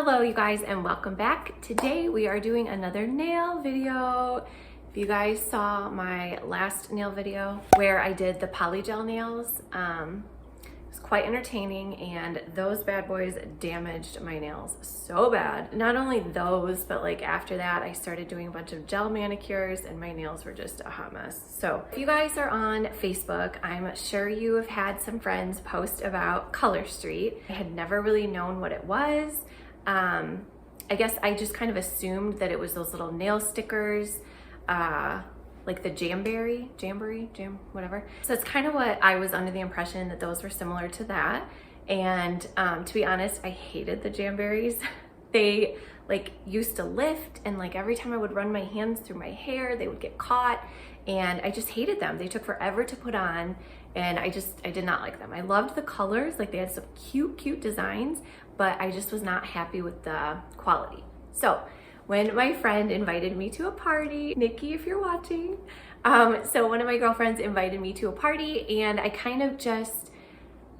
Hello you guys and welcome back. Today we are doing another nail video. If you guys saw my last nail video where I did the polygel nails, it was quite entertaining, and those bad boys damaged my nails so bad. Not only those, but like after that I started doing a bunch of gel manicures and my nails were just a hot mess. So if you guys are on Facebook, I'm sure you have had some friends post about Color Street. I had never really known what it was. I guess I just kind of assumed that it was those little nail stickers, like the jamberry, whatever. So it's kind of what I was under the impression, that those were similar to that. And to be honest, I hated the jamberries. They like used to lift, and like every time I would run my hands through my hair, they would get caught, and I just hated them. They took forever to put on, and I did not like them. I loved the colors, like they had some cute designs, but I just was not happy with the quality. So when my friend invited me to a party, Nikki, if you're watching, so one of my girlfriends invited me to a party, and I kind of just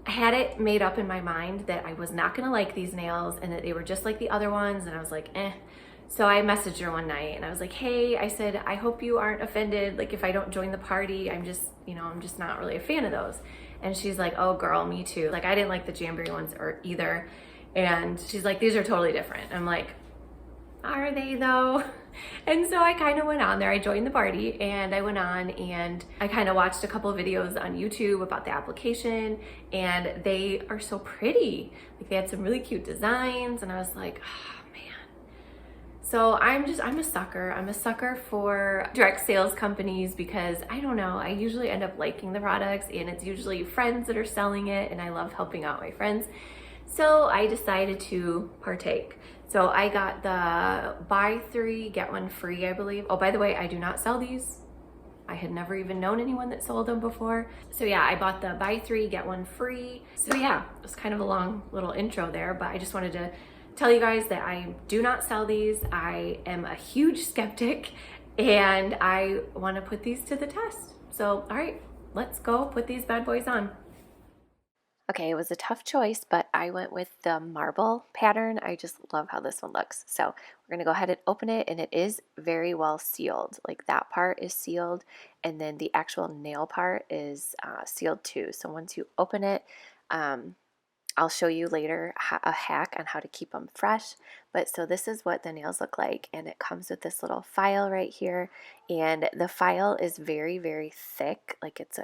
had it made up in my mind that I was not gonna like these nails and that they were just like the other ones, and I was like, eh. So I messaged her one night and I was like, hey, I said, I hope you aren't offended, like if I don't join the party. I'm just not really a fan of those. And she's like, oh girl, me too. Like I didn't like the jamboree ones or either. And she's like, these are totally different. I'm like, are they though? And so I kind of went on there. I joined the party and I went on and I kind of watched a couple of videos on YouTube about the application, and they are so pretty. Like they had some really cute designs, and I was like, oh man. So I'm a sucker. I'm a sucker for direct sales companies because I don't know, I usually end up liking the products, and it's usually friends that are selling it, and I love helping out my friends. So I decided to partake. So I got the buy 3, get 1 free, I believe. Oh, by the way, I do not sell these. I had never even known anyone that sold them before. So yeah, I bought the buy 3, get 1 free. So yeah, it was kind of a long little intro there, but I just wanted to tell you guys that I do not sell these. I am a huge skeptic, and I want to put these to the test. So, all right, let's go put these bad boys on. Okay, it was a tough choice, but I went with the marble pattern. I just love how this one looks. So we're going to go ahead and open it, and it is very well sealed. Like that part is sealed, and then the actual nail part is sealed too. So once you open it, I'll show you later a hack on how to keep them fresh. But so this is what the nails look like, and it comes with this little file right here, and the file is very thick. Like it's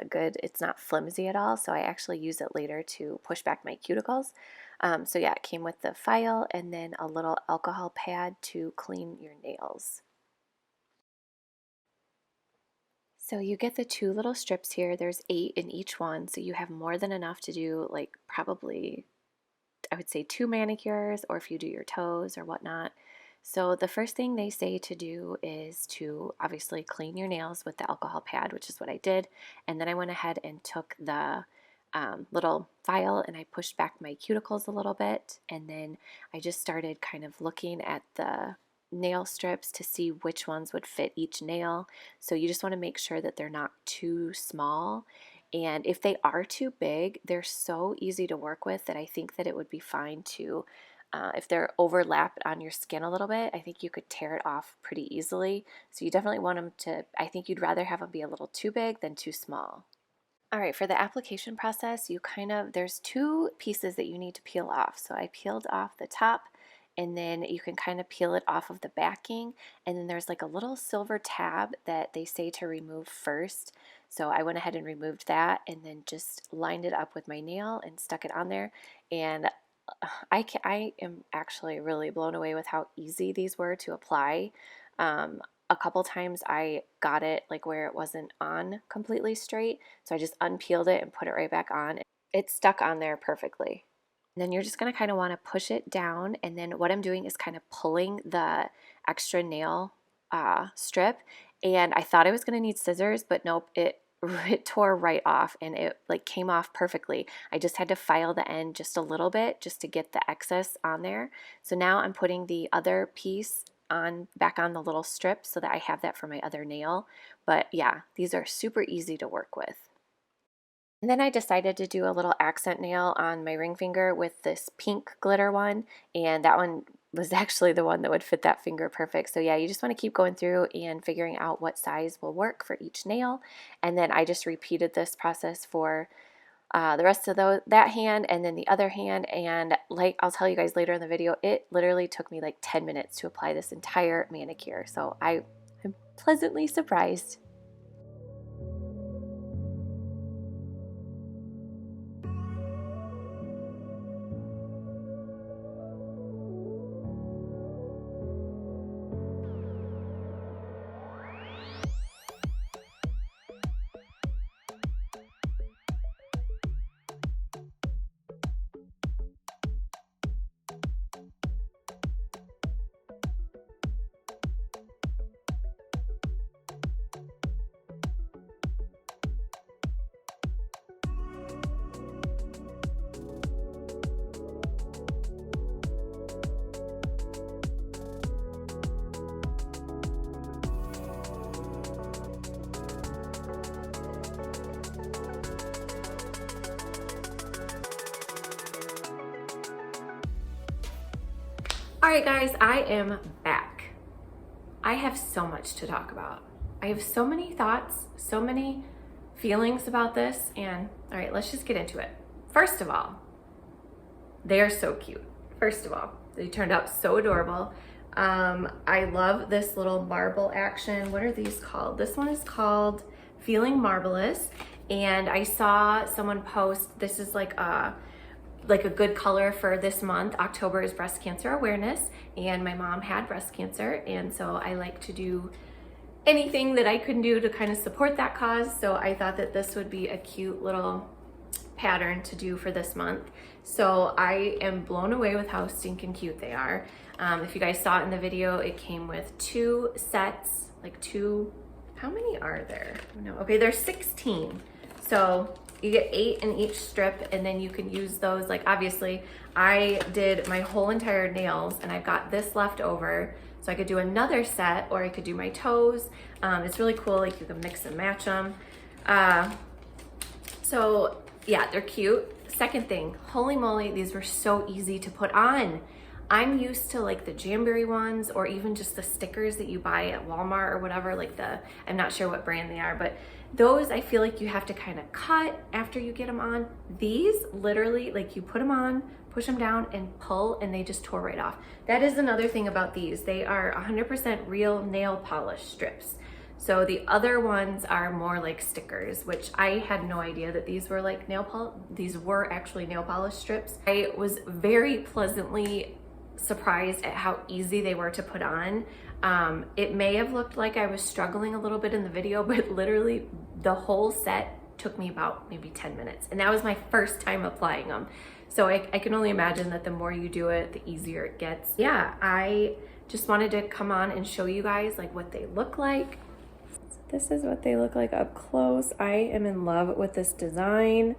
not flimsy at all, so I actually use it later to push back my cuticles. So yeah, it came with the file and then a little alcohol pad to clean your nails. So you get the 2 little strips here. There's 8 in each one, so you have more than enough to do like probably, I would say, 2 manicures, or if you do your toes or whatnot. So the first thing they say to do is to obviously clean your nails with the alcohol pad, which is what I did. And then I went ahead and took the little file and I pushed back my cuticles a little bit. And then I just started kind of looking at the nail strips to see which ones would fit each nail. So you just want to make sure that they're not too small. And if they are too big, they're so easy to work with that I think that it would be fine to, if they're overlapped on your skin a little bit, I think you could tear it off pretty easily. So you definitely want them to, I think you'd rather have them be a little too big than too small. All right, for the application process, there's 2 pieces that you need to peel off. So I peeled off the top, and then you can kind of peel it off of the backing, and then there's like a little silver tab that they say to remove first. So I went ahead and removed that, and then just lined it up with my nail and stuck it on there. And I am actually really blown away with how easy these were to apply. A couple times I got it like where it wasn't on completely straight, so I just unpeeled it and put it right back on. It stuck on there perfectly. And then you're just going to kind of want to push it down, and then what I'm doing is kind of pulling the extra nail strip, and I thought I was going to need scissors, but nope, it tore right off, and it like came off perfectly. I just had to file the end just a little bit just to get the excess on there. So now I'm putting the other piece back on the little strip so that I have that for my other nail. But yeah, these are super easy to work with. And then I decided to do a little accent nail on my ring finger with this pink glitter one, and that one was actually the one that would fit that finger perfect. So yeah, you just want to keep going through and figuring out what size will work for each nail. And then I just repeated this process for the rest of that hand and then the other hand. And like I'll tell you guys later in the video, it literally took me like 10 minutes to apply this entire manicure. So I'm pleasantly surprised. All right, guys, I am back. I have so much to talk about. I have so many thoughts, so many feelings about this, and all right, let's just get into it. First of all, they are so cute. First of all, they turned out so adorable. I love this little marble action. What are these called? This one is called Feeling Marvelous, and I saw someone post, this is like a good color for this month. October is breast cancer awareness, and my mom had breast cancer, and so I like to do anything that I can do to kind of support that cause. So I thought that this would be a cute little pattern to do for this month. So I am blown away with how stinking cute they are. If you guys saw it in the video, it came with 2 sets, how many are there? No, okay, there's 16. So you get 8 in each strip, and then you can use those. Like, obviously I did my whole entire nails and I've got this left over, so I could do another set, or I could do my toes. It's really cool, like you can mix and match them. So yeah, they're cute. Second thing, holy moly, these were so easy to put on. I'm used to like the Jamberry ones, or even just the stickers that you buy at Walmart or whatever, I'm not sure what brand they are, but those I feel like you have to kind of cut after you get them on. These literally, like, you put them on, push them down and pull, and they just tore right off. That is another thing about these. They are 100% real nail polish strips. So the other ones are more like stickers, which I had no idea that these were like these were actually nail polish strips. I was very pleasantly surprised at how easy they were to put on. It may have looked like I was struggling a little bit in the video, but literally the whole set took me about maybe 10 minutes. And that was my first time applying them. So I can only imagine that the more you do it, the easier it gets. Yeah, I just wanted to come on and show you guys like what they look like. So this is what they look like up close. I am in love with this design,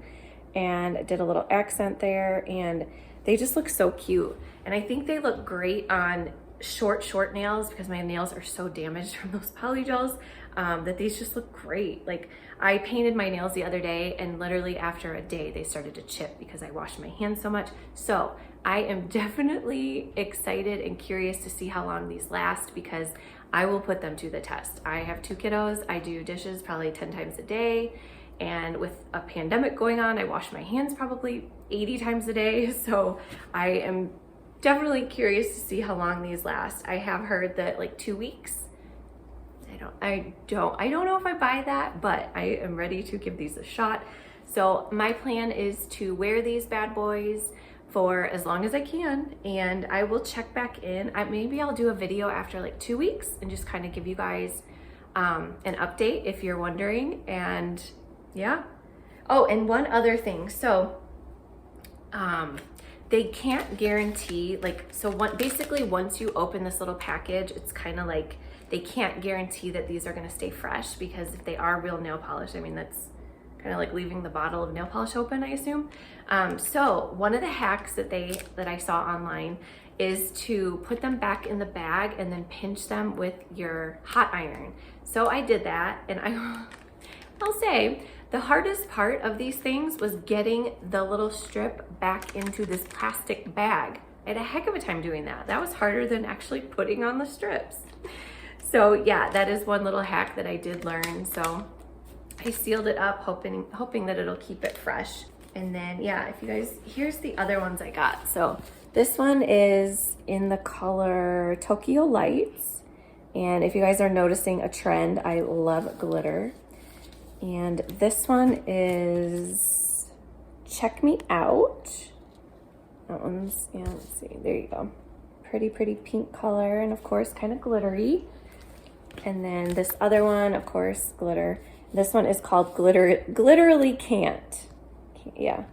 and I did a little accent there, and they just look so cute. And I think they look great on short nails, because my nails are so damaged from those polygels, that these just look great. Like, I painted my nails the other day, and literally after a day they started to chip because I washed my hands so much. So I am definitely excited and curious to see how long these last, because I will put them to the test. I have 2 kiddos. I do dishes probably 10 times a day, and with a pandemic going on, I wash my hands probably 80 times a day. So I am definitely curious to see how long these last. I have heard that like 2 weeks. I don't know if I buy that, but I am ready to give these a shot. So my plan is to wear these bad boys for as long as I can, and I will check back in. Maybe I'll do a video after like 2 weeks and just kind of give you guys an update if you're wondering. And yeah. Oh, and one other thing. So they can't guarantee, basically once you open this little package, it's kind of like they can't guarantee that these are going to stay fresh, because if they are real nail polish, I mean, that's kind of like leaving the bottle of nail polish open, I assume. So one of the hacks that I saw online is to put them back in the bag and then pinch them with your hot iron. So I did that, and I'll say the hardest part of these things was getting the little strip back into this plastic bag. I had a heck of a time doing that. That was harder than actually putting on the strips. So yeah, that is one little hack that I did learn. So I sealed it up, hoping that it'll keep it fresh. And then yeah, if you guys, here's the other ones I got. So this one is in the color Tokyo Lights. And if you guys are noticing a trend, I love glitter. And this one is Check Me Out. That one's, yeah, let's see, there you go. Pretty pink color, and of course kind of glittery. And then this other one, of course, glitter. This one is called Glitterly Can't. Yeah,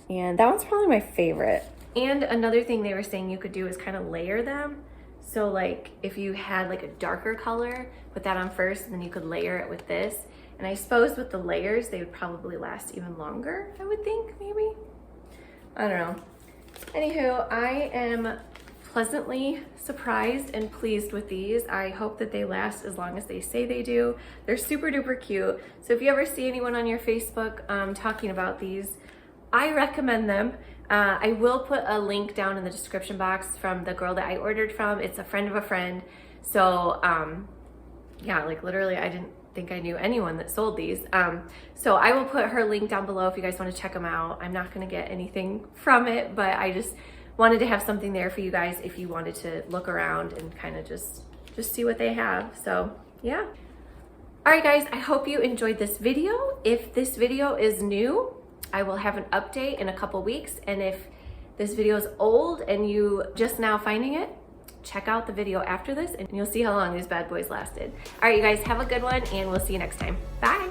and that one's probably my favorite. And another thing they were saying you could do is kind of layer them. So like if you had like a darker color, put that on first, and then you could layer it with this. And I suppose with the layers, they would probably last even longer, I would think, maybe. I don't know. Anywho, I am pleasantly surprised and pleased with these. I hope that they last as long as they say they do. They're super duper cute. So if you ever see anyone on your Facebook talking about these, I recommend them. I will put a link down in the description box from the girl that I ordered from. It's a friend of a friend. So yeah, like literally I didn't think I knew anyone that sold these. So I will put her link down below if you guys want to check them out. I'm not going to get anything from it, but I just wanted to have something there for you guys if you wanted to look around and kind of just see what they have. So yeah. All right guys, I hope you enjoyed this video. If this video is new, I will have an update in a couple weeks. And if this video is old and you just now finding it, check out the video after this and you'll see how long these bad boys lasted. All right, you guys have a good one and we'll see you next time. Bye.